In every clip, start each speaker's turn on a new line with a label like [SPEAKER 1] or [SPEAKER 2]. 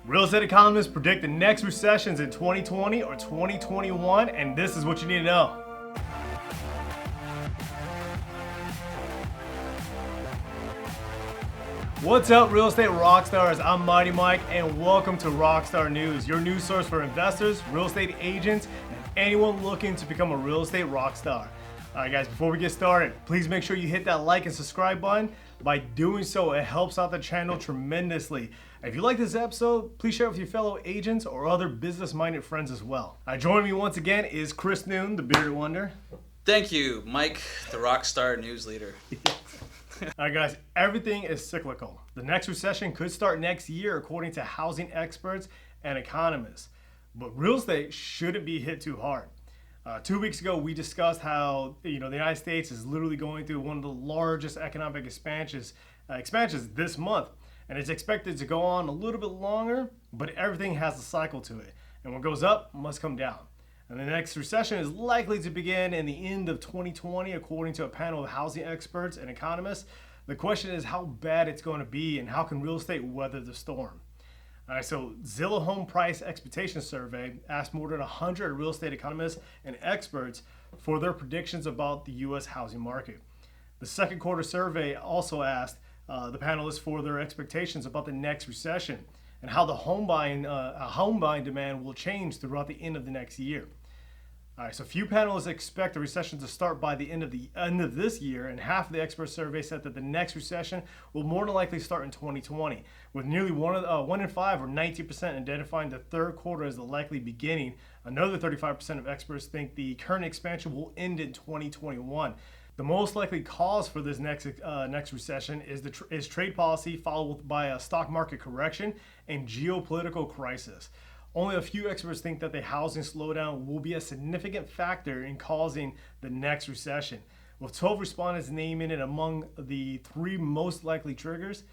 [SPEAKER 1] Real estate economists predict the next recessions in 2020 or 2021, and this is what you need to know. What's up, real estate rock stars? I'm Mighty Mike, and welcome to Rockstar News, your news source for investors, real estate agents, and anyone looking to become a real estate rock star. All right, guys, before we get started, please make sure you hit that like and subscribe button. By doing so, it helps out the channel tremendously. If you like this episode, please share it with your fellow agents or other business-minded friends as well. Joining me once again is Chris Noon, the Bearded Wonder.
[SPEAKER 2] Thank you, Mike, the Rockstar News leader.
[SPEAKER 1] All right, guys, everything is cyclical. The next recession could start next year, according to housing experts and economists. But real estate shouldn't be hit too hard. 2 weeks ago, we discussed how the United States is literally going through one of the largest economic expansions this month. And it's expected to go on a little bit longer, but everything has a cycle to it. And what goes up must come down. And the next recession is likely to begin in the end of 2020, according to a panel of housing experts and economists. The question is how bad it's going to be and how can real estate weather the storm? All right, so Zillow Home Price Expectation Survey asked more than 100 real estate economists and experts for their predictions about the U.S. housing market. The second quarter survey also asked the panelists for their expectations about the next recession and how the home buying demand will change throughout the end of the next year. All right, so few panelists expect the recession to start by the end of this year, and half of the expert survey said that the next recession will more than likely start in 2020, with nearly one in five, or 90%, identifying the third quarter as the likely beginning. Another 35% of experts think the current expansion will end in 2021. The most likely cause for this next recession is trade policy, followed by a stock market correction and geopolitical crisis. Only a few experts think that the housing slowdown will be a significant factor in causing the next recession, with 12 respondents naming it among the three most likely triggers.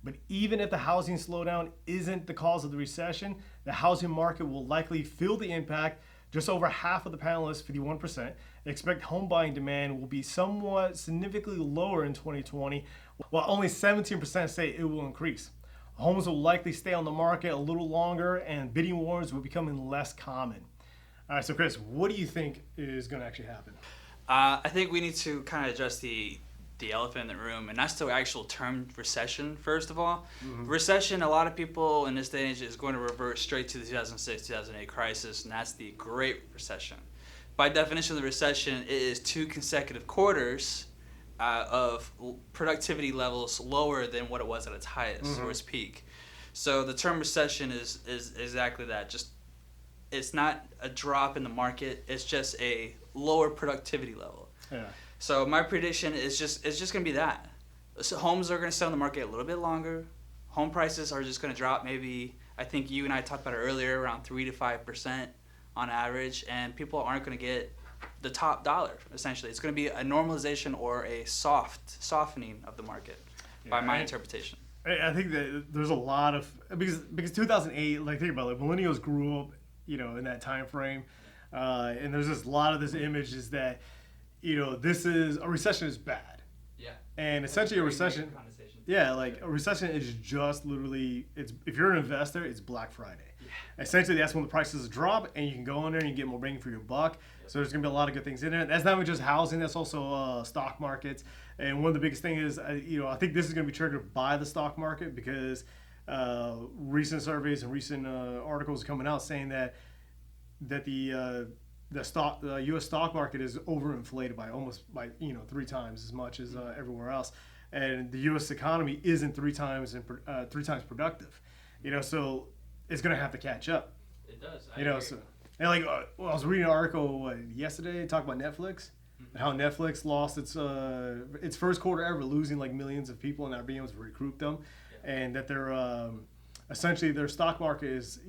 [SPEAKER 1] But even if the housing slowdown isn't the cause of the recession, the housing market will likely feel the impact. Just over half of the panelists, 51%, expect home buying demand will be somewhat significantly lower in 2020, while only 17% say it will increase. Homes will likely stay on the market a little longer, and bidding wars will become less common. All right, so Chris, what do you think is going to actually happen?
[SPEAKER 2] I think we need to kind of address the elephant in the room, and that's the actual term recession, first of all. Mm-hmm. Recession, a lot of people in this day and age is going to revert straight to the 2006-2008 crisis, and that's the Great Recession. By definition of the recession, it is 2 consecutive quarters of productivity levels lower than what it was at its highest or its peak. So the term recession is exactly that. Just it's not a drop in the market, it's just a lower productivity level. Yeah. So my prediction is it's just going to be that. So homes are going to stay on the market a little bit longer. Home prices are just going to drop maybe, I think you and I talked about it earlier, around 3 to 5% on average, and people aren't going to get the top dollar, essentially. It's going to be a normalization or a softening of the market, by my interpretation.
[SPEAKER 1] I think that there's a lot of, because 2008, like think about it, millennials grew up, in that time frame, and there's just a lot of this image is that, this is, a recession is bad. Yeah. And essentially a recession, a recession is just literally, if you're an investor, it's Black Friday. Yeah. Essentially, that's when the prices drop, and you can go in there and you get more bang for your buck. Yep. So there's going to be a lot of good things in there. That's not even just housing, that's also stock markets. And one of the biggest things is, I think this is going to be triggered by the stock market because recent surveys and recent articles coming out saying that the U.S. stock market is overinflated by 3 times as much as everywhere else, and the U.S. economy isn't 3 times productive. So it's going to have to catch up.
[SPEAKER 2] It does.
[SPEAKER 1] I was reading an article yesterday talking about Netflix and how Netflix lost its first quarter ever, losing millions of people and not being able to recruit them, and that they're essentially their stock market is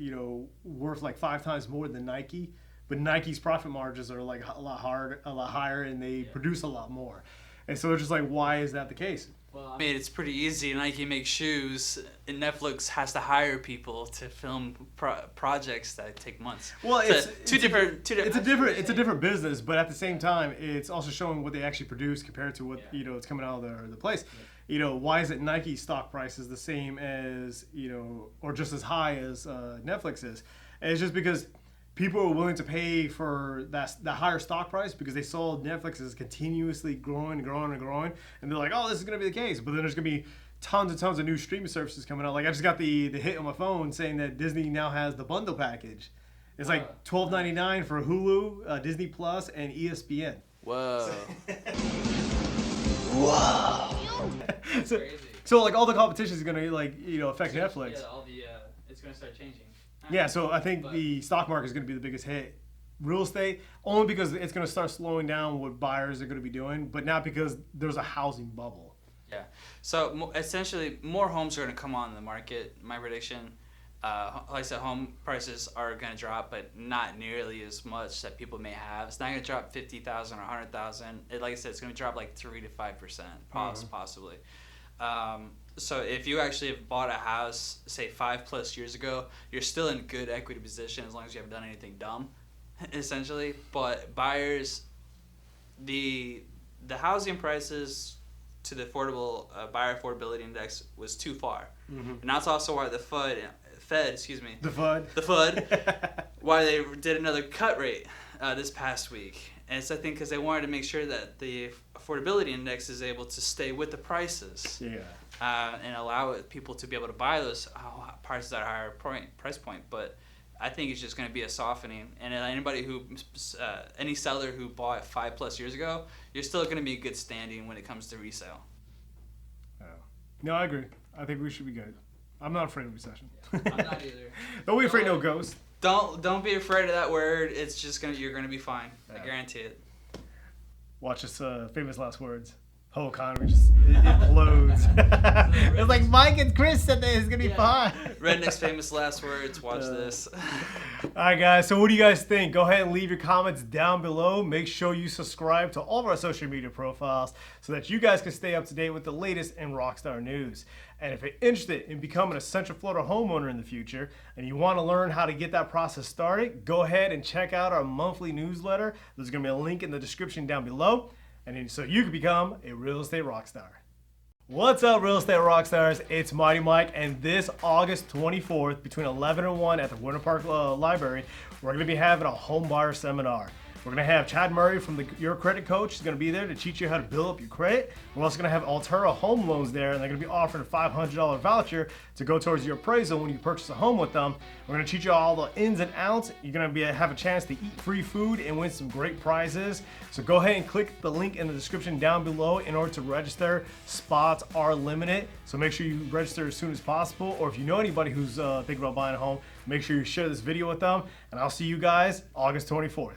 [SPEAKER 1] worth 5 times more than Nike, but Nike's profit margins are a lot higher, and they produce a lot more, and so it's just why is that the case?
[SPEAKER 2] Well, I mean, it's pretty easy. Nike makes shoes, and Netflix has to hire people to film projects that take months.
[SPEAKER 1] Well,
[SPEAKER 2] it's a
[SPEAKER 1] different business, but at the same time, it's also showing what they actually produce compared to what it's coming out of the place. why is it Nike stock price is the same as, or just as high as Netflix is? And it's just because people are willing to pay for that higher stock price because they saw Netflix is continuously growing and growing and growing. And they're like, oh, this is going to be the case. But then there's going to be tons and tons of new streaming services coming out. Like I just got the hit on my phone saying that Disney now has the bundle package. It's like $12.99 for Hulu, Disney Plus, and ESPN.
[SPEAKER 2] Whoa.
[SPEAKER 3] Whoa. That's crazy.
[SPEAKER 1] So like all the competition is gonna affect Netflix.
[SPEAKER 3] Yeah, it's gonna start changing.
[SPEAKER 1] Yeah, so I think the stock market is gonna be the biggest hit. Real estate only because it's gonna start slowing down what buyers are gonna be doing, but not because there's a housing bubble.
[SPEAKER 2] Yeah. So essentially, more homes are gonna come on the market. My prediction. Like I said, home prices are going to drop, but not nearly as much that people may have. It's not going to drop 50,000 or 100,000. Like I said, it's going to drop like 3 to 5%, possibly. So if you actually have bought a house, say 5+ years ago, you're still in good equity position as long as you haven't done anything dumb, essentially. But buyers, the housing prices to the buyer affordability index was too far, and that's also why the Fed, why they did another cut rate this past week. And it's, I think, because they wanted to make sure that the affordability index is able to stay with the prices, and allow people to be able to buy those prices at a higher price point. But I think it's just going to be a softening. And any seller who bought 5+ years ago, you're still going to be in good standing when it comes to resale.
[SPEAKER 1] No, I agree. I think we should be good. I'm not afraid of recession.
[SPEAKER 3] I'm not either.
[SPEAKER 1] Don't be afraid no ghost.
[SPEAKER 2] Don't be afraid of that word. It's just you're gonna be fine. I guarantee it.
[SPEAKER 1] Watch this famous last words. Whole economy just implodes. It's like Mike and Chris said that it's gonna be fine.
[SPEAKER 2] Redneck's famous last words. Watch this.
[SPEAKER 1] All right, guys. So what do you guys think? Go ahead and leave your comments down below. Make sure you subscribe to all of our social media profiles so that you guys can stay up to date with the latest in Rockstar news. And if you're interested in becoming a Central Florida homeowner in the future and you want to learn how to get that process started, go ahead and check out our monthly newsletter. There's going to be a link in the description down below. And so you can become a real estate rock star. What's up, real estate rock stars? It's Mighty Mike, and this August 24th, between 11 and 1 at the Winter Park Library, we're going to be having a home buyer seminar. We're going to have Chad Murray from Your Credit Coach. He's going to be there to teach you how to build up your credit. We're also going to have Altera Home Loans there, and they're going to be offering a $500 voucher to go towards your appraisal when you purchase a home with them. We're going to teach you all the ins and outs. You're going to have a chance to eat free food and win some great prizes. So go ahead and click the link in the description down below in order to register. Spots are limited, so make sure you register as soon as possible. Or if you know anybody who's thinking about buying a home, make sure you share this video with them. And I'll see you guys August 24th.